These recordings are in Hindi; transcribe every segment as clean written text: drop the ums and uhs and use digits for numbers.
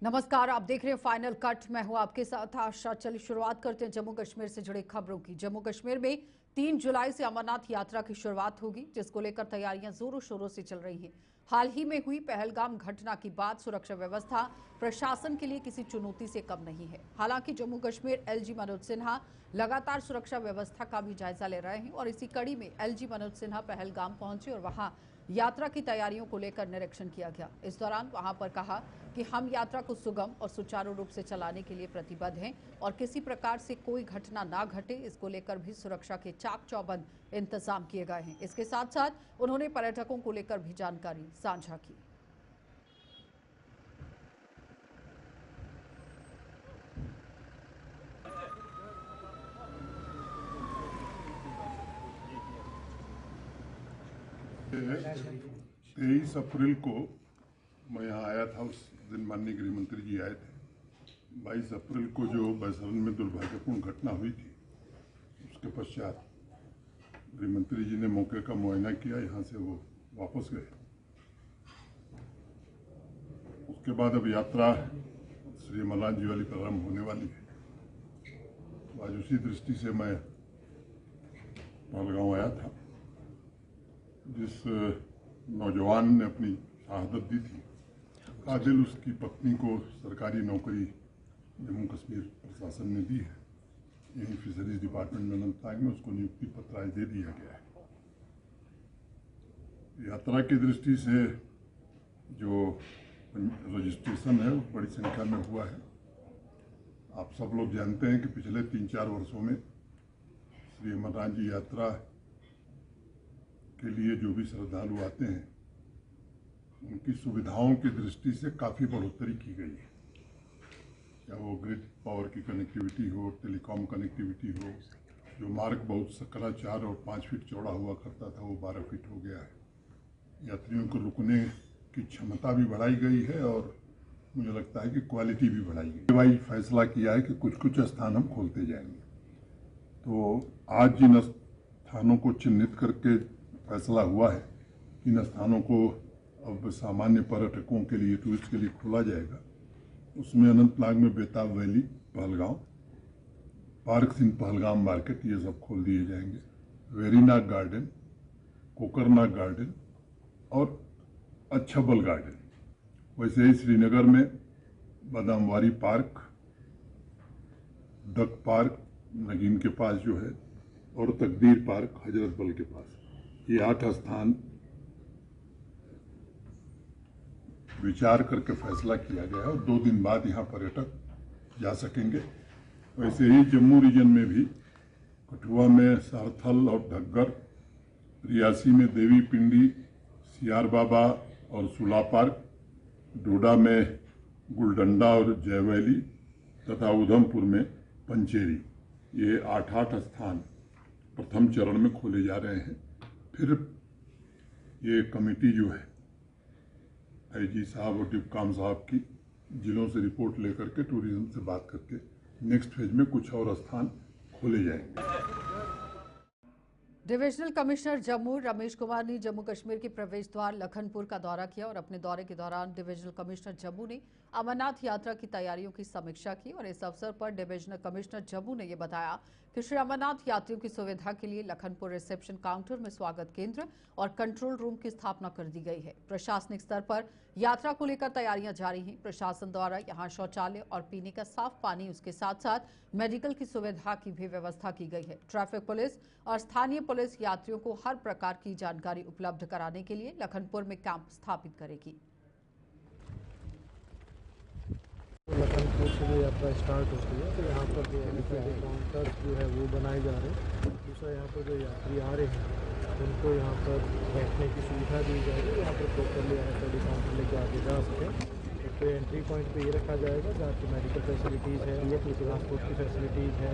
नमस्कार, आप देख रहे हैं फाइनल कट। मैं हूं आपके साथ आशा। चलिए शुरुआत करते हैं जम्मू कश्मीर से जुड़ी खबरों की। जम्मू कश्मीर में 3 जुलाई से अमरनाथ यात्रा की शुरुआत होगी, जिसको लेकर तैयारियां जोरों शोरों से चल रही हैं। हाल ही में हुई पहलगाम घटना के बाद सुरक्षा व्यवस्था प्रशासन के लिए किसी चुनौती से कम नहीं है। हालांकि जम्मू कश्मीर एलजी मनोज सिन्हा लगातार सुरक्षा व्यवस्था का भी जायजा ले रहे हैं और इसी कड़ी में एलजी मनोज सिन्हा पहलगाम पहुंचे और वहां यात्रा की तैयारियों को लेकर निरीक्षण किया गया। इस दौरान वहां पर कहा कि हम यात्रा को सुगम और सुचारू रूप से चलाने के लिए प्रतिबद्ध हैं और किसी प्रकार से कोई घटना ना घटे, इसको लेकर भी सुरक्षा के चाक चौबंद इंतजाम किए गए हैं। इसके साथ साथ उन्होंने पर्यटकों को लेकर भी जानकारी साझा की। तेईस अप्रैल को मैं यहाँ आया था। उस दिन माननीय गृह मंत्री जी आए थे। 22 अप्रैल को जो बैसरन में दुर्भाग्यपूर्ण घटना हुई थी, उसके पश्चात गृह मंत्री जी ने मौके का मुआयना किया, यहाँ से वो वापस गए। उसके बाद अब यात्रा श्री अमरनाथ जी वाली प्रारंभ होने वाली है। तो आज उसी दृष्टि से मैं पहलगांव आया था। जिस नौजवान ने अपनी शहादत दी थी, आदिल उसकी पत्नी को सरकारी नौकरी जम्मू कश्मीर प्रशासन ने दी है। यही फिशरीज डिपार्टमेंट में अनंतनाग में उसको नियुक्ति पत्र आज दे दिया गया है। यात्रा की दृष्टि से जो रजिस्ट्रेशन है वो बड़ी संख्या में हुआ है। आप सब लोग जानते हैं कि पिछले 3-4 वर्षों में श्री अमरनाथ जी यात्रा के लिए जो भी श्रद्धालु आते हैं, उनकी सुविधाओं की दृष्टि से काफ़ी बढ़ोतरी की गई है। चाहे वो ग्रिड पावर की कनेक्टिविटी हो, टेलीकॉम कनेक्टिविटी हो। जो मार्ग बहुत सकरा 4 और 5 फीट चौड़ा हुआ करता था, वो 12 फीट हो गया है। यात्रियों को रुकने की क्षमता भी बढ़ाई गई है और मुझे लगता है कि क्वालिटी भी बढ़ाई गई है। भाई फैसला किया है कि कुछ कुछ स्थान हम खोलते जाएंगे। तो आज जिन स्थानों को चिन्हित करके फैसला हुआ है, इन स्थानों को अब सामान्य पर्यटकों के लिए, टूरिस्ट के लिए खोला जाएगा। उसमें अनंतनाग में बेताब valley, Pahalgam, park Singh Pahalgam market, ये सब खोल दिए जाएंगे। वेरीनाग गार्डन, कोकरनाग गार्डन और अच्छबल गार्डन। वैसे ही श्रीनगर में बादामवारी पार्क, डक पार्क नगीन के पास जो है, और तकदीर पार्क हजरत बल के पास, ये 8 स्थान विचार करके फैसला किया गया है और 2 दिन बाद यहाँ पर्यटक जा सकेंगे। वैसे ही जम्मू रीजन में भी कठुआ में सारथल और ढग्गर, रियासी में देवी पिंडी, सियार बाबा और सुला पार्क, डोडा में गुलडंडा और जयवैली तथा उधमपुर में पंचेरी, ये 8 स्थान प्रथम चरण में खोले जा रहे हैं। फिर ये कमेटी जो है आईजी साहब और डिप्काम साहब की जिलों से रिपोर्ट लेकर के, टूरिज्म से बात करके नेक्स्ट फेज में कुछ और स्थान खोले जाएंगे। डिविजनल कमिश्नर जम्मू रमेश कुमार ने जम्मू कश्मीर के प्रवेश द्वार लखनपुर का दौरा किया और अपने दौरे के दौरान डिविजनल कमिश्नर जम्मू ने अमरनाथ यात्रा की तैयारियों की समीक्षा की और इस अवसर पर डिविजनल कमिश्नर जम्मू ने यह बताया कि श्री अमरनाथ यात्रियों की सुविधा के लिए लखनपुर रिसेप्शन काउंटर में स्वागत केंद्र और कंट्रोल रूम की स्थापना कर दी गई है। प्रशासनिक स्तर पर यात्रा को लेकर तैयारियां जारी हैं। प्रशासन द्वारा यहां शौचालय और पीने का साफ पानी, उसके साथ साथ मेडिकल की सुविधा की भी व्यवस्था की गई है। ट्रैफिक पुलिस और स्थानीय पुलिस यात्रियों को हर प्रकार की जानकारी उपलब्ध कराने के लिए लखनपुर में कैंप स्थापित करेगी। लखनपुर से जो यात्रा स्टार्ट होती है, तो यहाँ पर जो काउंटर जो है वो बनाए जा रहे हैं। दूसरा, यहाँ पर जो यात्री आ रहे हैं उनको यहाँ पर बैठने की सुविधा दी जाएगी। यहाँ पर प्रॉपरली आईडी काउंटर लेके आगे जा सकें। तो एंट्री पॉइंट पे ये रखा जाएगा जहाँ की मेडिकल फैसिलिटीज़ है, ट्रांसपोर्ट की फैसिलिटीज़ है,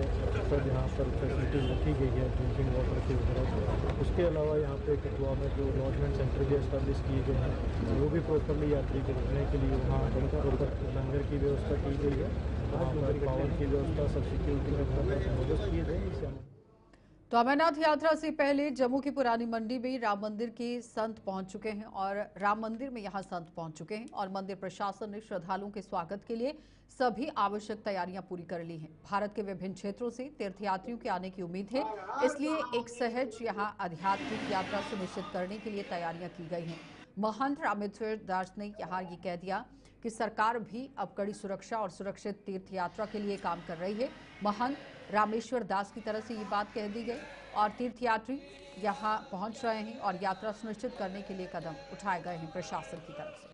सब यहाँ पर फैसिलिटीज़ रखी गई है ड्रिंकिंग वाटर की तरफ। उसके अलावा यहाँ पे कठुआ में जो लॉजमेंट सेंटर भी एस्टेब्लिश किए गए हैं, वो भी प्रॉपरली यात्री को रुकने के लिए वहाँ पर लंगर की व्यवस्था की गई है। वहाँ पर पावर की व्यवस्था, सब सिक्योरिटी व्यवस्था किए गए। तो तो अमरनाथ यात्रा से पहले जम्मू की पुरानी मंडी में राम मंदिर के संत पहुंच चुके हैं और राम मंदिर में यहां संत पहुंच चुके हैं और मंदिर प्रशासन ने श्रद्धालुओं के स्वागत के लिए सभी आवश्यक तैयारियां पूरी कर ली हैं। भारत के विभिन्न क्षेत्रों से तीर्थयात्रियों के आने की उम्मीद है, इसलिए एक सहज यहां आध्यात्मिक यात्रा सुनिश्चित करने के लिए तैयारियां की गई हैं। महंत रामेश्वर दास ने यहां ये कह दिया कि सरकार भी अब कड़ी सुरक्षा और सुरक्षित तीर्थ यात्रा के लिए काम कर रही है। महंत रामेश्वर दास की तरफ से ये बात कह दी गई और तीर्थयात्री यहां पहुंच रहे हैं और यात्रा सुनिश्चित करने के लिए कदम उठाए गए हैं प्रशासन की तरफ से।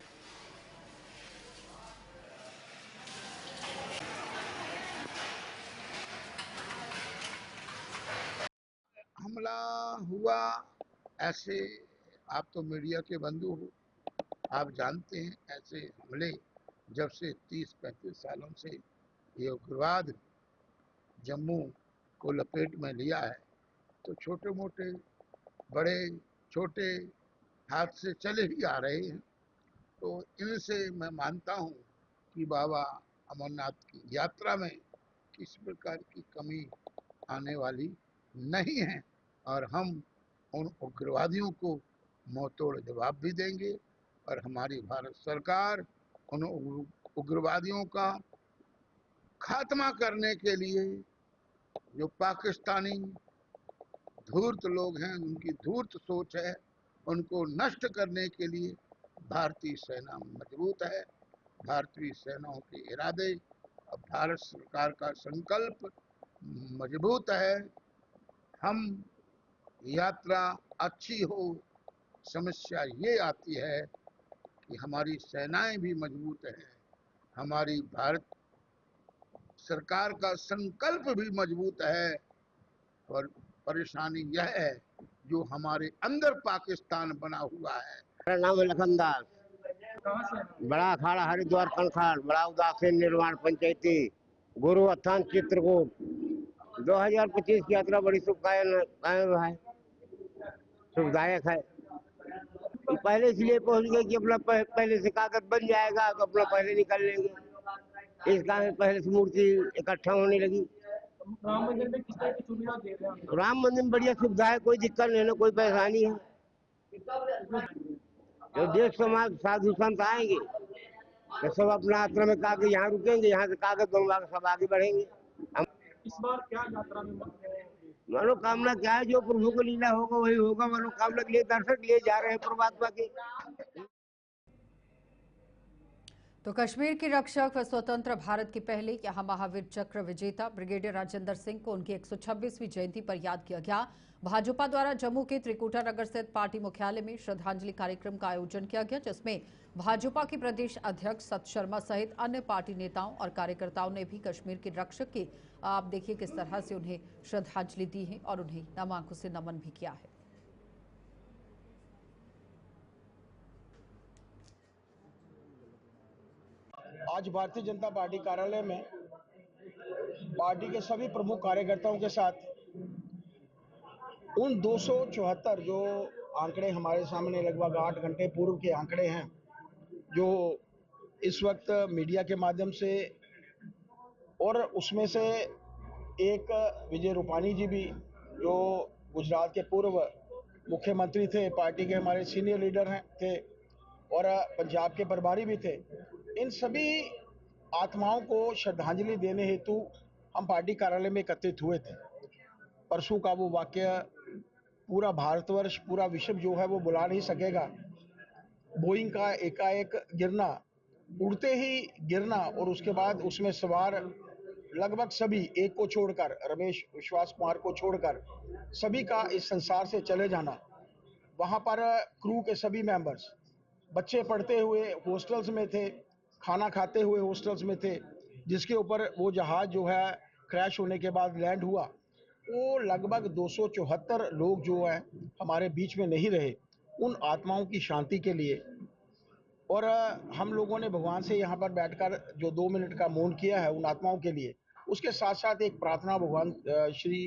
हमला हुआ ऐसे, आप तो मीडिया के बंधु हो, आप जानते हैं ऐसे हमले जब से 30-35 सालों से ये उग्रवाद जम्मू को लपेट में लिया है, तो छोटे मोटे बड़े छोटे हाथ से चले ही आ रहे हैं। तो इनसे मैं मानता हूँ कि बाबा अमरनाथ की यात्रा में किसी प्रकार की कमी आने वाली नहीं है और हम उन उग्रवादियों को मुंहतोड़ जवाब भी देंगे और हमारी भारत सरकार उन उग्रवादियों का खात्मा करने के लिए जो पाकिस्तानी धूर्त लोग हैं, उनकी धूर्त सोच है, उनको नष्ट करने के लिए भारतीय सेना मजबूत है। भारतीय सेनाओं के इरादे और भारत सरकार का संकल्प मजबूत है। हम यात्रा अच्छी हो, समस्या ये आती है कि हमारी सेनाएं भी मजबूत है, हमारी भारत सरकार का संकल्प भी मजबूत है और परेशानी यह है जो हमारे अंदर पाकिस्तान बना हुआ है। मेरा नाम है लखन दास, बड़ा अखाड़ा हरिद्वार कनखान, बड़ा उदासीन निर्माण पंचायती, गुरु अस्थान चित्रकूट। 2025 की यात्रा बड़ी शुभकामनाएं है, सुखदायक है। पहले इसलिए पहुंच गए कि अपना पहले से कागज बन जाएगा तो अपना पहले निकल लेंगे। इस कारण पहले से मूर्ति इकट्ठा होने लगी। राम मंदिर में किस तरह की सुविधा दे रहे हैं? राम मंदिर में बढ़िया सुविधा है, कोई दिक्कत नहीं है, कोई परेशानी है। जो देश समाज साधु संत आएंगे तो सब अपना यात्रा में कागज यहाँ रुकेंगे, यहाँ से कागज बनवा के सब आगे बढ़ेंगे। हम इस बार क्या यात्रा में मनोकामना क्या है, जो प्रभु को लीला होगा वही होगा। मनोकामना के लिए दर्शक लिए जा रहे हैं परमात्मा के। तो कश्मीर की रक्षक व स्वतंत्र भारत के पहले यहां महावीर चक्र विजेता ब्रिगेडियर राजेंद्र सिंह को उनकी 126वीं जयंती पर याद किया गया। भाजपा द्वारा जम्मू के त्रिकुटा नगर स्थित पार्टी मुख्यालय में श्रद्धांजलि कार्यक्रम का आयोजन किया गया, जिसमें भाजपा के प्रदेश अध्यक्ष सत शर्मा सहित अन्य पार्टी नेताओं और कार्यकर्ताओं ने भी कश्मीर के रक्षक की आप देखिए किस तरह से उन्हें श्रद्धांजलि दी है और उन्हें नमांकों से नमन भी किया है। आज भारतीय जनता पार्टी कार्यालय में पार्टी के सभी प्रमुख कार्यकर्ताओं के साथ उन 274 जो आंकड़े हमारे सामने लगभग 8 घंटे पूर्व के आंकड़े हैं, जो इस वक्त मीडिया के माध्यम से, और उसमें से एक विजय रूपानी जी भी जो गुजरात के पूर्व मुख्यमंत्री थे, पार्टी के हमारे सीनियर लीडर हैं थे और पंजाब के प्रभारी भी थे, इन सभी आत्माओं को श्रद्धांजलि देने हेतु हम पार्टी कार्यालय में एकत्रित हुए थे। परसों का वो वाकया पूरा भारतवर्ष, पूरा विश्व जो है वो बुला नहीं सकेगा। बोइंग का एकाएक गिरना, उड़ते ही गिरना और उसके बाद उसमें सवार लगभग सभी, एक को छोड़कर, रमेश विश्वास कुमार को छोड़कर सभी का इस संसार से चले जाना। वहाँ पर क्रू के सभी मेंबर्स, बच्चे पढ़ते हुए हॉस्टल्स में थे, खाना खाते हुए हॉस्टल्स में थे, जिसके ऊपर वो जहाज जो है क्रैश होने के बाद लैंड हुआ, वो लगभग 274 लोग जो हैं हमारे बीच में नहीं रहे। उन आत्माओं की शांति के लिए और हम लोगों ने भगवान से यहाँ पर बैठकर जो 2 मिनट का मौन किया है उन आत्माओं के लिए, उसके साथ साथ एक प्रार्थना भगवान श्री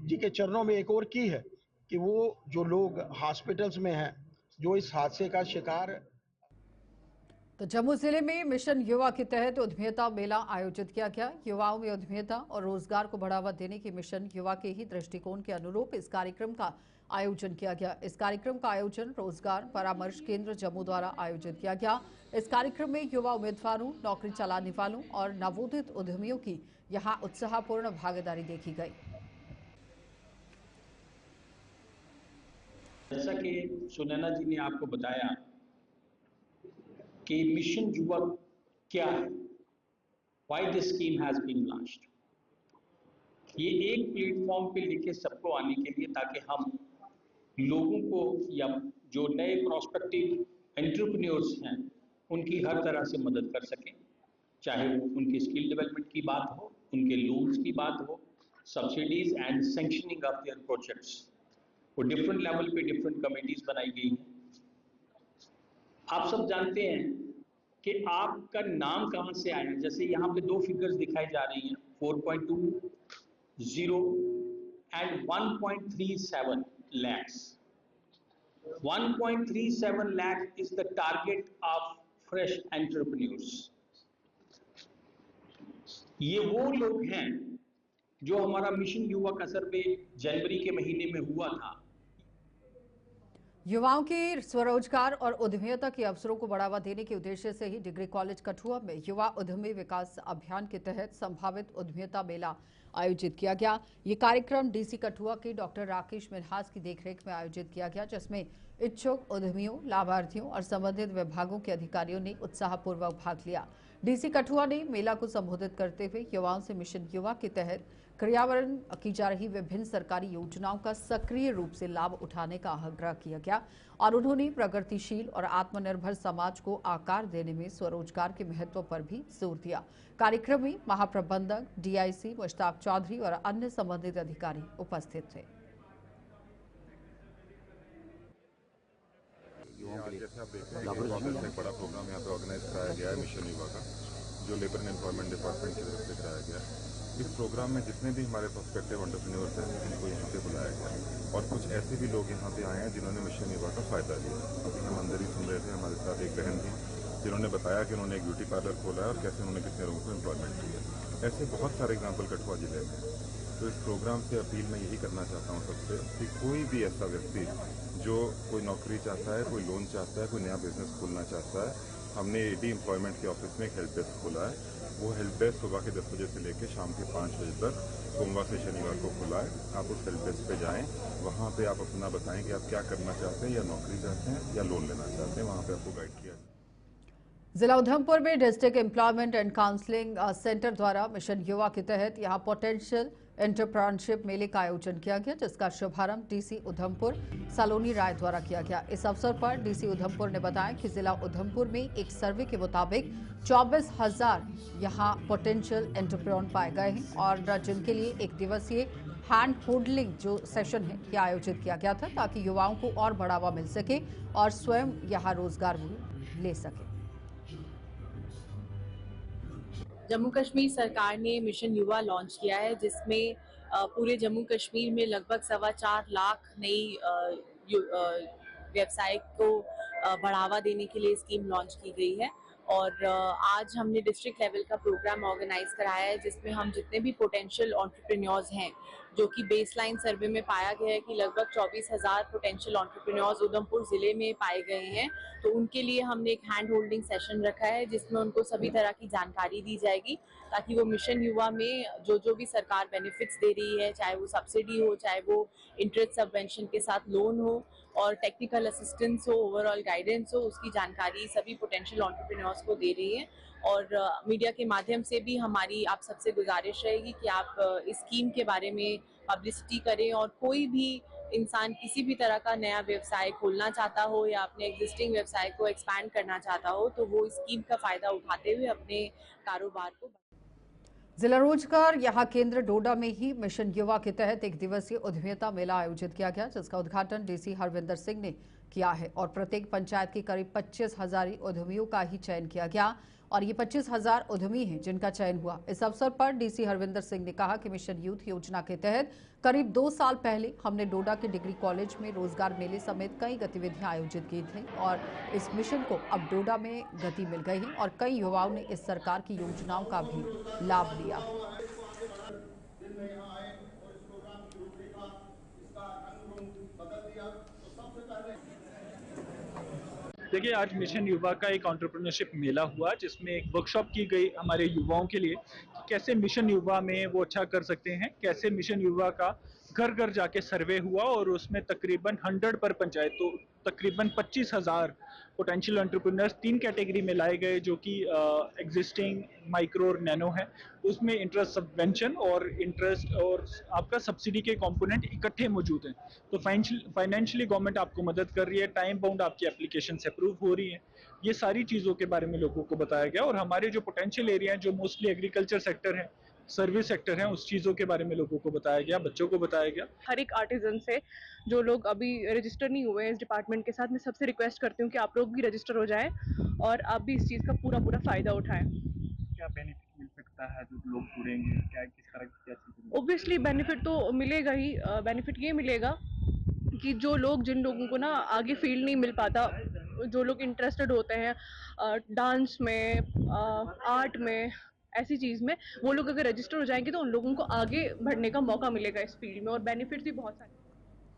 जी के चरणों में एक और की है कि वो जो लोग हॉस्पिटल्स में हैं, जो इस हादसे का शिकार। तो जम्मू जिले में मिशन युवा के तहत उद्यमिता मेला आयोजित किया गया। युवाओं में उद्यमिता और रोजगार को बढ़ावा देने की मिशन युवा के ही दृष्टिकोण के अनुरूप इस कार्यक्रम का आयोजन किया गया। इस कार्यक्रम का आयोजन रोजगार परामर्श केंद्र जम्मू द्वारा आयोजित किया गया। इस कार्यक्रम में युवा उम्मीदवारों, नौकरी चलाने वालों और नवोदित उद्यमियों की यहाँ उत्साहपूर्ण भागीदारी देखी गई। जैसा कि सुनैना जी ने आपको बताया कि मिशन युवा क्या है, why this scheme has been launched. ये एक प्लेटफॉर्म पे लेके सबको आने के लिए, ताकि हम लोगों को या जो नए प्रोस्पेक्टिव एंटरप्रेन्योर्स हैं उनकी हर तरह से मदद कर सकें, चाहे वो उनकी स्किल डेवलपमेंट की बात हो, उनके लोन्स की बात हो, subsidies and sanctioning of their projects. वो डिफरेंट लेवल पे डिफरेंट कमेटीज बनाई गई हैं। आप सब जानते हैं कि आपका नाम कहां से आया। जैसे यहाँ पे दो फिगर्स दिखाई जा रही हैं, 4.20 and 1.37 lakhs. 1.37 lakh is the target of fresh entrepreneurs. ये वो लोग हैं जो हमारा मिशन युवा का सर्वे जनवरी के महीने में हुआ था। युवाओं के स्वरोजगार और उद्यमिता के अवसरों को बढ़ावा देने के उद्देश्य से ही डिग्री कॉलेज कठुआ में युवा उद्यमी विकास अभियान के तहत संभावित उद्यमिता मेला आयोजित किया गया। ये कार्यक्रम डीसी कठुआ के डॉक्टर राकेश मिन्हास की देखरेख में आयोजित किया गया, जिसमें इच्छुक उद्यमियों, लाभार्थियों और संबंधित विभागों के अधिकारियों ने उत्साहपूर्वक भाग लिया। डीसी कठुआ ने मेला को संबोधित करते हुए युवाओं से मिशन युवा के तहत क्रियान्वयन की जा रही विभिन्न सरकारी योजनाओं का सक्रिय रूप से लाभ उठाने का आग्रह किया गया और उन्होंने प्रगतिशील और आत्मनिर्भर समाज को आकार देने में स्वरोजगार के महत्व पर भी जोर दिया। कार्यक्रम में महाप्रबंधक डीआईसी मुश्ताक चौधरी और अन्य संबंधित अधिकारी उपस्थित थे। जैसे आप देखते हैं बहुत अच्छा एक बड़ा प्रोग्राम यहाँ पे ऑर्गेनाइज कराया गया है मिशन युवा का, जो लेबर एंड एम्प्लॉयमेंट डिपार्टमेंट की तरफ से कराया गया है। इस प्रोग्राम में जितने भी हमारे प्रोस्पेक्टिव एंटरप्रेन्योर्स हैं उनको यहाँ पे बुलाया गया और कुछ ऐसे भी लोग यहाँ पे आए हैं जिन्होंने मिशन युवा का फ़ायदा लिया। अभी हम अंदर ही सुन रहे थे, हमारे साथ एक बहन थी जिन्होंने बताया कि उन्होंने एक ब्यूटी पार्लर खोला है और कैसे उन्होंने कितने लोगों को एम्प्लॉयमेंट दिया। ऐसे बहुत सारे एग्जाम्पल कठुआ जिले में। तो इस प्रोग्राम से अपील मैं यही करना चाहता हूँ सबसे कि कोई भी ऐसा व्यक्ति जो कोई नौकरी चाहता है, कोई लोन चाहता है, कोई नया बिजनेस खोलना चाहता है, हमने एडी एम्प्लॉयमेंट के ऑफिस में एक हेल्प डेस्क खोला है। वो हेल्प डेस्क सुबह के 10 बजे से लेकर शाम के 5 बजे तक सोमवार से शनिवार को खुला है। आप उस हेल्प डेस्क पे जाएं, वहाँ पे आप अपना बताएं कि आप क्या करना चाहते हैं, या नौकरी चाहते हैं या लोन लेना चाहते हैं, वहाँ पे आपको गाइड किया जाए। जिला उधमपुर में district employment and counselling centre द्वारा मिशन युवा के तहत यहां पोटेंशियल एंटरप्रेन्योरशिप मेले का आयोजन किया गया, जिसका शुभारंभ डीसी उधमपुर सलोनी राय द्वारा किया गया। इस अवसर पर डीसी उधमपुर ने बताया कि जिला उधमपुर में एक सर्वे के मुताबिक 24,000 यहां पोटेंशियल एंटरप्रेन्योर पाए गए हैं और जिनके लिए एक दिवसीय हैंड होल्डिंग जो सेशन है यह आयोजित किया गया था, ताकि युवाओं को और बढ़ावा मिल सके और स्वयं यहाँ रोजगार ले सके। जम्मू कश्मीर सरकार ने मिशन युवा लॉन्च किया है, जिसमें पूरे जम्मू कश्मीर में लगभग 4.25 लाख नई व्यवसाय को बढ़ावा देने के लिए स्कीम लॉन्च की गई है। और आज हमने डिस्ट्रिक्ट लेवल का प्रोग्राम ऑर्गेनाइज कराया है, जिसमें हम जितने भी पोटेंशियल एंटरप्रेन्योर्स हैं, जो कि बेसलाइन सर्वे में पाया गया है कि लगभग 24,000 पोटेंशियल एंटरप्रेन्योर्स उधमपुर ज़िले में पाए गए हैं, तो उनके लिए हमने एक हैंड होल्डिंग सेशन रखा है, जिसमें उनको सभी तरह की जानकारी दी जाएगी, ताकि वो मिशन युवा में जो भी सरकार बेनिफिट्स दे रही है, चाहे वो सब्सिडी हो, चाहे वो इंटरेस्ट सबवेंशन के साथ लोन हो और टेक्निकल असिस्टेंस हो, ओवरऑल गाइडेंस हो, उसकी जानकारी सभी पोटेंशियल एंटरप्रेन्योर्स को दे रही है। और मीडिया के माध्यम से भी हमारी आप सबसे गुजारिश रहेगी कि आप इस स्कीम के बारे में पब्लिसिटी करें, और कोई भी इंसान किसी भी तरह का नया व्यवसाय खोलना चाहता हो या अपने एग्जिस्टिंग व्यवसाय को एक्सपैंड करना चाहता हो, तो वो इस स्कीम का फ़ायदा उठाते हुए अपने कारोबार को। जिला रोजगार यहाँ केंद्र डोडा में ही मिशन युवा के तहत एक दिवसीय उद्यमिता मेला आयोजित किया गया, जिसका उद्घाटन डीसी हरविंदर सिंह ने किया है और प्रत्येक पंचायत के करीब 25,000 उद्यमियों का ही चयन किया गया और ये 25,000 उद्यमी हैं जिनका चयन हुआ। इस अवसर पर डीसी हरविंदर सिंह ने कहा कि मिशन यूथ योजना के तहत करीब 2 साल पहले हमने डोडा के डिग्री कॉलेज में रोजगार मेले समेत कई गतिविधियां आयोजित की थी और इस मिशन को अब डोडा में गति मिल गई है और कई युवाओं ने इस सरकार की योजनाओं का भी लाभ लिया है। देखिए, आज मिशन युवा का एक एंटरप्रेन्योरशिप मेला हुआ जिसमें एक वर्कशॉप की गई हमारे युवाओं के लिए कि कैसे मिशन युवा में वो अच्छा कर सकते हैं। कैसे मिशन युवा का घर घर जाके सर्वे हुआ और उसमें तकरीबन 100 पर पंचायत, तो तकरीबन 25,000 पोटेंशियल एंटरप्रेन्योर्स 3 कैटेगरी में लाए गए, जो कि एग्जिस्टिंग, माइक्रो और नैनो है। उसमें इंटरेस्ट सबवेंशन और इंटरेस्ट और आपका सब्सिडी के कंपोनेंट इकट्ठे मौजूद हैं। तो फाइनेंशियली गवर्नमेंट आपको मदद कर रही है, टाइम बाउंड आपकी एप्लीकेशन अप्रूव हो रही है। ये सारी चीज़ों के बारे में लोगों को बताया गया और हमारे जो पोटेंशियल एरिया हैं, जो मोस्टली एग्रीकल्चर सेक्टर है, सर्विस सेक्टर है, उस चीज़ों के बारे में लोगों को बताया गया, बच्चों को बताया गया। हर एक आर्टिजन से जो लोग अभी रजिस्टर नहीं हुए हैं इस डिपार्टमेंट के साथ, मैं सबसे रिक्वेस्ट करती हूँ कि आप लोग भी रजिस्टर हो जाएं और आप भी इस चीज़ का पूरा फ़ायदा उठाएं। क्या बेनिफिट मिल सकता है जो लोग जुड़ेंगे, क्या किस तरह की क्या चीज़ें? ओब्वियसली बेनिफिट तो मिलेगा ही। बेनिफिट ये मिलेगा कि जो लोग, जिन लोगों को ना आगे फील्ड नहीं मिल पाता, जो लोग इंटरेस्टेड होते हैं डांस में, आर्ट में, ऐसी चीज़ में, वो लोग अगर रजिस्टर हो जाएंगे तो उन लोगों को आगे बढ़ने का मौका मिलेगा इस फील्ड में और बेनिफिट्स भी बहुत सारे।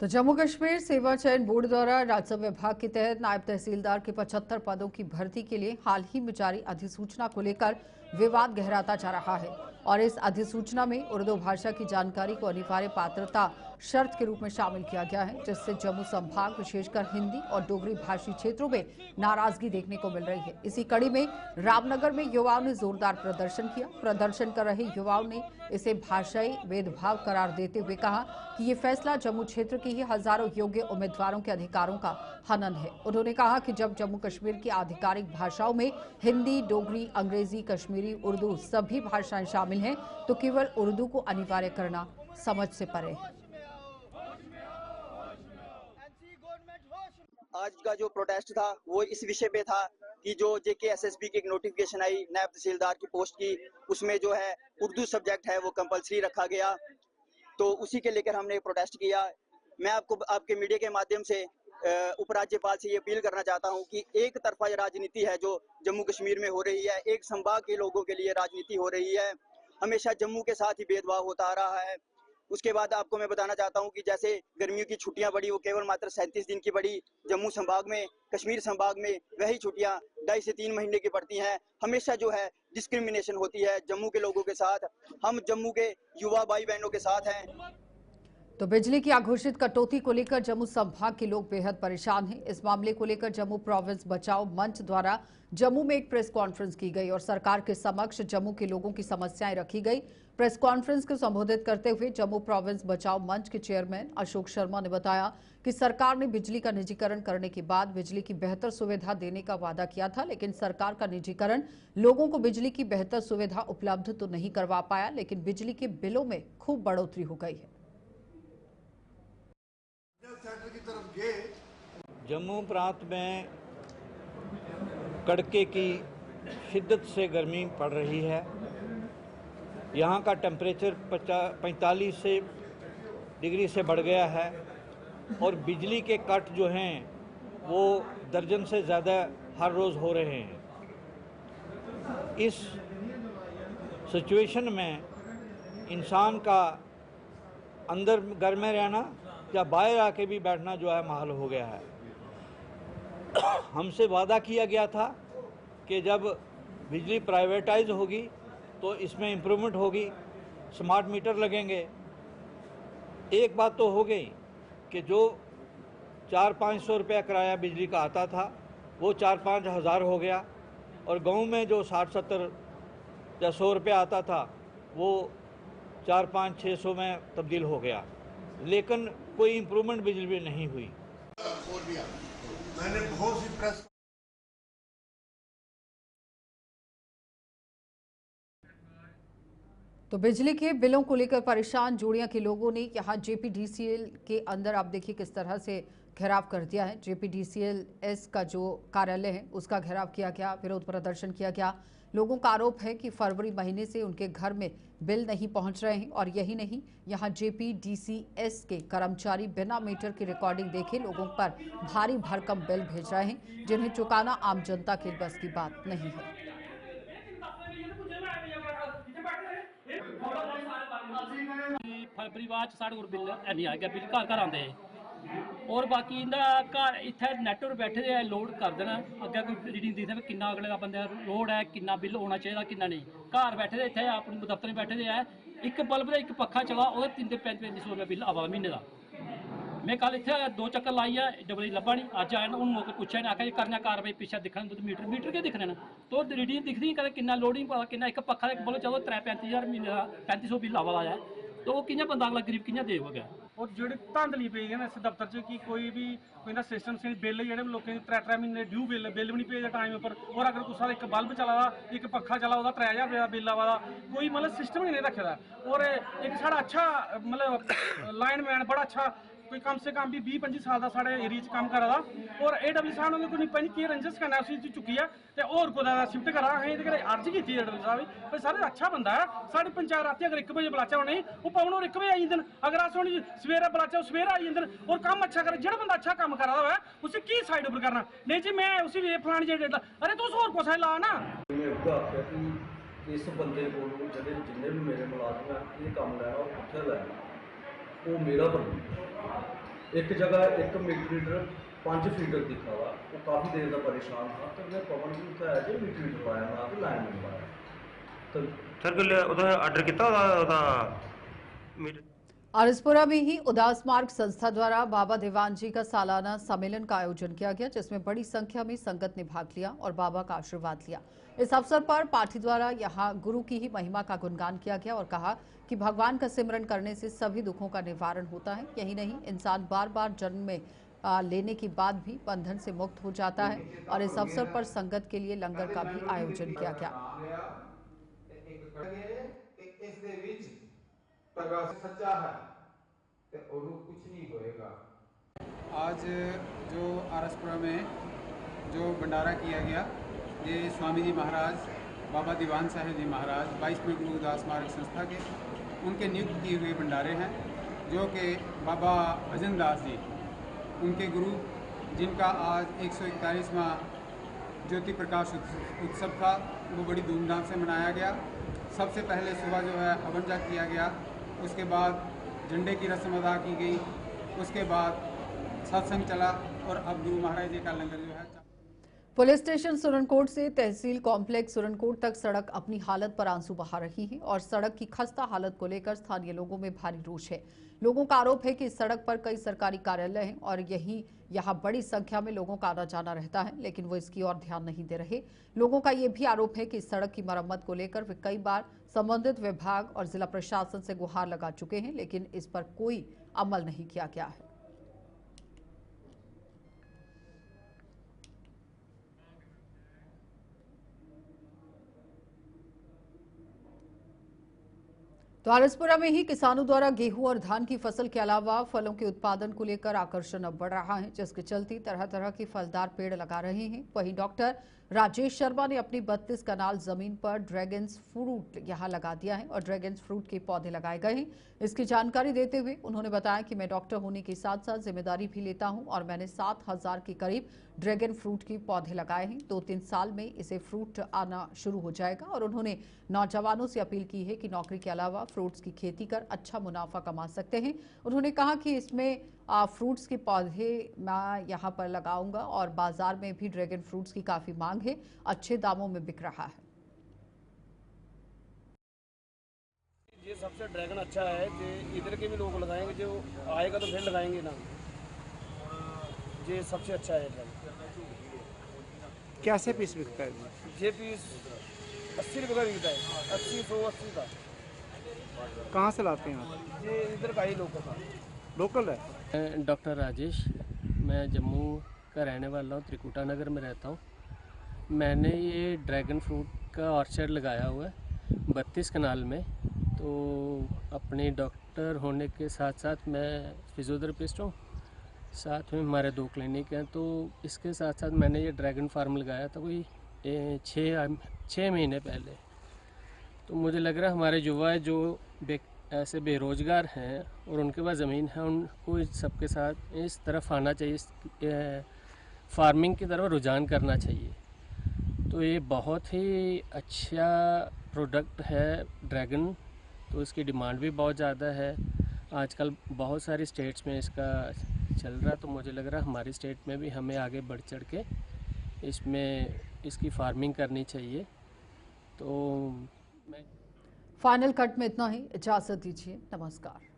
तो जम्मू कश्मीर सेवा चयन बोर्ड द्वारा राजस्व विभाग के तहत नायब तहसीलदार के 75 पदों की भर्ती के लिए हाल ही में जारी अधिसूचना को लेकर विवाद गहराता जा रहा है और इस अधिसूचना में उर्दू भाषा की जानकारी को अनिवार्य पात्रता शर्त के रूप में शामिल किया गया है, जिससे जम्मू संभाग विशेषकर हिंदी और डोगरी भाषी क्षेत्रों में नाराजगी देखने को मिल रही है। इसी कड़ी में रामनगर में युवाओं ने जोरदार प्रदर्शन किया। प्रदर्शन कर रहे युवाओं ने इसे भाषाई भेदभाव करार देते हुए कहा कि ये फैसला जम्मू क्षेत्र के ही हजारों योग्य उम्मीदवारों के अधिकारों का हनन है। उन्होंने कहा कि जब जम्मू कश्मीर की आधिकारिक भाषाओं में हिंदी, डोगरी, अंग्रेजी, कश्मीरी, उर्दू सभी भाषाएं शामिल हैं, तो केवल उर्दू को अनिवार्य करना समझ से परे है। आज का जो प्रोटेस्ट था वो इस विषय पे था कि जो JKSSB की एक नोटिफिकेशन आई नायब तहसीलदार की पोस्ट की, उसमें जो है उर्दू सब्जेक्ट है वो कंपलसरी रखा गया, तो उसी के लेकर हमने प्रोटेस्ट किया। मैं आपको आपके मीडिया के माध्यम से उपराज्यपाल से ये अपील करना चाहता हूँ कि एक तरफा राजनीति है जो जम्मू कश्मीर में हो रही है, एक संभाग के लोगों के लिए राजनीति हो रही है, हमेशा जम्मू के साथ ही भेदभाव होता आ रहा है। उसके बाद आपको मैं बताना चाहता हूं कि जैसे गर्मियों की छुट्टियां बढ़ी, वो केवल मात्र 37 दिन की बढ़ी जम्मू संभाग में, कश्मीर संभाग में वही छुट्टियां 2.5 से 3 महीने की पड़ती हैं। हमेशा जो है डिस्क्रिमिनेशन होती है जम्मू के लोगों के साथ। हम जम्मू के युवा भाई बहनों के साथ हैं। तो बिजली की अघोषित कटौती को लेकर जम्मू संभाग के लोग बेहद परेशान हैं। इस मामले को लेकर जम्मू प्रोविंस बचाओ मंच द्वारा जम्मू में एक प्रेस कॉन्फ्रेंस की गई और सरकार के समक्ष जम्मू के लोगों की समस्याएं रखी गई। प्रेस कॉन्फ्रेंस को संबोधित करते हुए जम्मू प्रोविंस बचाओ मंच के चेयरमैन अशोक शर्मा ने बताया कि सरकार ने बिजली का निजीकरण करने के बाद बिजली की बेहतर सुविधा देने का वादा किया था, लेकिन सरकार का निजीकरण लोगों को बिजली की बेहतर सुविधा उपलब्ध तो नहीं करवा पाया, लेकिन बिजली के बिलों में खूब बढ़ोतरी हो गई है। जम्मू प्रांत में कड़के की शिद्दत से गर्मी पड़ रही है। यहाँ का टेम्परेचर 45 डिग्री से बढ़ गया है और बिजली के कट जो हैं वो दर्जन से ज़्यादा हर रोज़ हो रहे हैं। इस सिचुएशन में इंसान का अंदर घर में रहना या बाहर आके भी बैठना जो है महल हो गया है। हमसे वादा किया गया था कि जब बिजली प्राइवेटाइज होगी तो इसमें इम्प्रूवमेंट होगी, स्मार्ट मीटर लगेंगे। एक बात तो हो गई कि जो 400-500 रुपया किराया बिजली का आता था वो 4-5 हज़ार हो गया और गांव में जो 60-70 या 100 रुपया आता था वो 4-5-600 में तब्दील हो गया, लेकिन कोई इम्प्रूवमेंट बिजली में नहीं हुई। मैंने बहुत सी प्रेस तो बिजली के बिलों को लेकर परेशान जोड़ियां के लोगों ने यहां JPDCL के अंदर आप देखिए किस तरह से घेराव कर दिया है। JPDCL का जो कार्यालय है उसका घेराव किया गया, विरोध प्रदर्शन किया गया। लोगों का आरोप है कि फरवरी महीने से उनके घर में बिल नहीं पहुंच रहे हैं और यही नहीं, यहां जेपीडीसीएस के कर्मचारी बिना मीटर की रिकॉर्डिंग देखे लोगों पर भारी भरकम बिल भेज रहे हैं, जिन्हें चुकाना आम जनता के बस की बात नहीं है। फरवरी बाद साढ़े को बिल नहीं आ गया, बिल घर आते हैं और बाकी घर इतने नैट पर बैठे दे लोड कर देना अगर कोई रीडिंग दिखते कि अगले का बंदे लोड है, कितना बिल होना चाहिए, कितना नहीं। घर बैठे दे इतने अपने दफ्तर में बैठे दे है, एक बल्ब का एक पक्खा चला वो 335 रुपये बिल आवा महीने का। मैं कल इतने 2 चक्कर लाई है, डबली लब्भा नहीं, अज आया हूँ मौके पूछा नहीं, आखिर करना कार्रवाई पिछले दिखना मीटर के दिखने ना तो रीडिंग दिखती कदें कितना लोड नहीं पता, कितना एक पक्खा एक बल्ब चलो 35,000 महीने का 3500 बिल आवा है, तो वो कि'यां बंदा अगला गरीब कि'यां देगा। और जेह्ड़ी धांधली पेई है इस दफ्तर च कि कोई भी कोई ना सिस्टम से बिल जेह्ड़े लोकें दे 3 महीने ड्यू बिल भी नहीं भेजदे टाइम पर, और अगर कुसै दा एक बल्ब चला दा एक पक्खा चला ओह्दा 3,000 रपेऽ दा बिल आवा दा, कोई मतलब सिस्टम ही नहीं रखे दा। और एक साढ़ा अच्छा मतलब लाइनमैन बड़ा अच्छा कोई कम से कम भी 20-25 साल का साढ़े एरिया च कम्म करा दा, और AW साहब ने कोई पता नहीं केह् रंजस कन्नै उसी चुक्की है ते होर कुदै शिफ्ट करा असें एह्दे कन्नै अर्ज कीती AW साहब भाई सर अच्छा बंदा है, साढ़ी पंचायत रातीं अगर 1 बजे बुलाचै उ'नें ओह् पवन होर 1 बजे आई जंदे, अगर अस उ'नें सवेरे बुलाचै ओह् सवेरे आई जंदे, और कम्म अच्छा करे। जेह्ड़ा बंदा अच्छा कम्म करा दा होऐ उसी की साइड उप्पर करना, नहीं जी मैं उसी फलानी जेह्ड़ी अरे तुस होर कुसै ला ना। मैं उ'ऐ आखेआ कि इस बंदे कोलों जिन्ने भी मेरे मुलाजम है ये कम्म लैना ओह् कुत्थै लैना, ओह् मेरा बंदा एक जगह 1 मीटर 5 फीट दिखा हुआ, वो काफ़ी देर का परेशान था, तो मैं पवन भी उत्थै जे मीटर लाया ना तो लाइन नहीं लाया तो सर कोई आर्डर किया मीटर। आरएसपुरा में ही उदास मार्ग संस्था द्वारा बाबा दीवान जी का सालाना सम्मेलन का आयोजन किया गया, जिसमें बड़ी संख्या में संगत ने भाग लिया और बाबा का आशीर्वाद लिया। इस अवसर पर पार्टी द्वारा यहां गुरु की ही महिमा का गुणगान किया गया और कहा कि भगवान का सिमरन करने से सभी दुखों का निवारण होता है। यही नहीं, इंसान बार बार जन्म में लेने के बाद भी बंधन से मुक्त हो जाता है। और इस अवसर पर संगत के लिए लंगर का भी आयोजन किया गया। आज जो आरएसपुरा में जो भंडारा किया गया, ये स्वामी जी महाराज बाबा दीवान साहेब जी महाराज 22वें गुरु उदास मार्ग संस्था के उनके नियुक्त किए हुए भंडारे हैं, जो कि बाबा भजन दास जी उनके गुरु, जिनका आज 141वां ज्योति प्रकाश उत्सव था, वो बड़ी धूमधाम से मनाया गया। सबसे पहले सुबह जो है हवन जाग किया गया, उसके बाद झंडे की रस्म अदा की गई, उसके बाद सत्संग चला और अब गुरु महाराज जी का लंगर जो है। पुलिस स्टेशन सुरनकोट से तहसील कॉम्प्लेक्स सुरनकोट तक सड़क अपनी हालत पर आंसू बहा रही है और सड़क की खस्ता हालत को लेकर स्थानीय लोगों में भारी रोष है। लोगों का आरोप है कि इस सड़क पर कई सरकारी कार्यालय हैं और यहाँ बड़ी संख्या में लोगों का आना जाना रहता है, लेकिन वो इसकी ओर ध्यान नहीं दे रहे। लोगों का ये भी आरोप है कि इस सड़क की मरम्मत को लेकर वे कई बार संबंधित विभाग और जिला प्रशासन से गुहार लगा चुके हैं, लेकिन इस पर कोई अमल नहीं किया गया है। तो आरएसपुरा में ही किसानों द्वारा गेहूं और धान की फसल के अलावा फलों के उत्पादन को लेकर आकर्षण अब बढ़ रहा है, जिसके चलते तरह तरह के फलदार पेड़ लगा रहे हैं। वहीं डॉक्टर राजेश शर्मा ने अपनी 32 कनाल जमीन पर ड्रैगन फ्रूट यहां लगा दिया है और ड्रैगन फ्रूट के पौधे लगाए गए हैं। इसकी जानकारी देते हुए उन्होंने बताया कि मैं डॉक्टर होने के साथ साथ जिम्मेदारी भी लेता हूं और मैंने 7,000 के करीब ड्रैगन फ्रूट के पौधे लगाए हैं। 2-3 साल में इसे फ्रूट आना शुरू हो जाएगा और उन्होंने नौजवानों से अपील की है कि नौकरी के अलावा फ्रूट्स की खेती कर अच्छा मुनाफा कमा सकते हैं। उन्होंने कहा कि इसमें फ्रूट्स के पौधे मैं यहाँ पर लगाऊंगा और बाजार में भी ड्रैगन फ्रूट्स की काफ़ी मांग है, अच्छे दामों में बिक रहा है। ये सबसे ड्रैगन अच्छा है, जो इधर के भी लोग लगाएंगे, जो आएगा तो फिर लगाएंगे ना। ये सबसे अच्छा है ड्रैगन। कैसे पीस बिकता है? ये पीस 80 रुपये का बिकता है, 80, 180 का। कहाँ से लाते हैं आप? ये इधर का ही लोकल है। डॉक्टर राजेश, मैं जम्मू का रहने वाला हूँ, त्रिकुटा नगर में रहता हूँ। मैंने ये ड्रैगन फ्रूट का ऑर्चर्ड लगाया हुआ है 32 कनाल में। तो अपने डॉक्टर होने के साथ साथ मैं फिजियोथेरेपिस्ट हूँ, साथ में हमारे 2 क्लिनिक हैं। तो इसके साथ साथ मैंने ये ड्रैगन फार्म लगाया था कोई 6 महीने पहले। तो मुझे लग रहा है हमारे युवा जो ऐसे बेरोज़गार हैं और उनके पास ज़मीन है, उनको सबके साथ इस तरफ आना चाहिए, फार्मिंग की तरफ रुझान करना चाहिए। तो ये बहुत ही अच्छा प्रोडक्ट है ड्रैगन, तो इसकी डिमांड भी बहुत ज़्यादा है। आजकल बहुत सारी स्टेट्स में इसका चल रहा है, तो मुझे लग रहा है हमारी स्टेट में भी हमें आगे बढ़ चढ़ के इसकी फार्मिंग करनी चाहिए। तो फाइनल कट में इतना ही, इजाज़त दीजिए, नमस्कार।